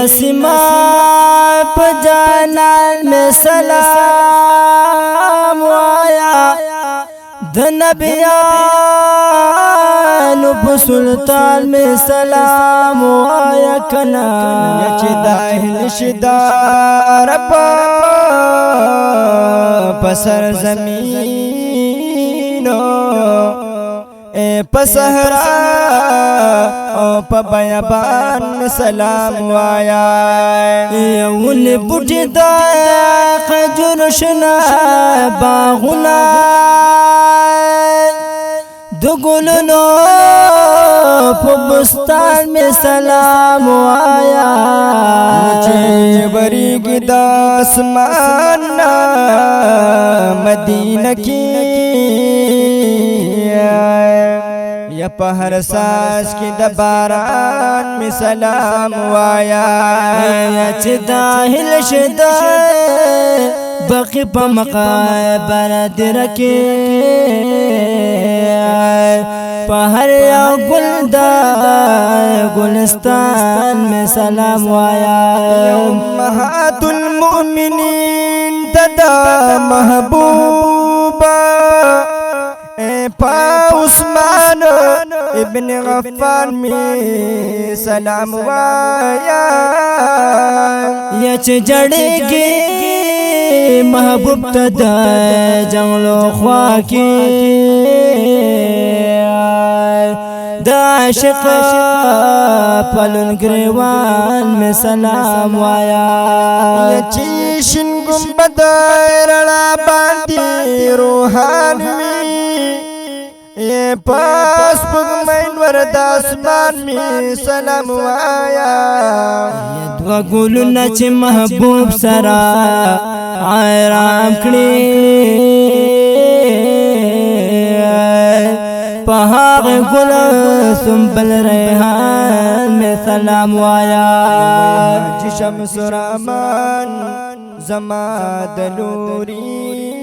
نسیما پجانان میں سلام وایا د نبیانو په سلطان میں سلام وایا کنا چې داهل شدا رب پسر زمینو پسهرا او په بیابان سلام وایا یول بوټی د خجر شنا باغونه د ګلونو په بستان می سلام وایا چې بریګ د اسمان مدینه کې یا په هر ساز کې د باران می سلام وایا چې داهل شدا بقي په مقابر درکه په هر یو ګل دا ګلستان می سلام وایا امهات المؤمنین تدا محبوبا پا عثمان ابن غفار می سلام وایا یا چې جړېږي محبوب تدا جنگلو خوا کې د عاشق پلون گریوان میں سلام وایا چې شین گنبد رڼا باندې روحان وي پاس پګمین ورد اسمان می سلام وایا دوا ګلونه چې محبوب سرا آرام کړی پہاغ گل سنبل ریحان میں سلام وایا شمس رحمان زما دلوری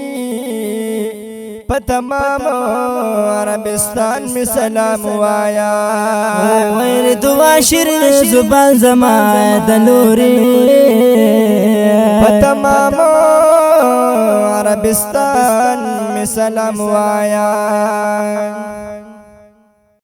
پتمام عربستان میں سلام وایا ویر دعا شیرین زبان زما دلوری پتمام عربستان میں سلام وایا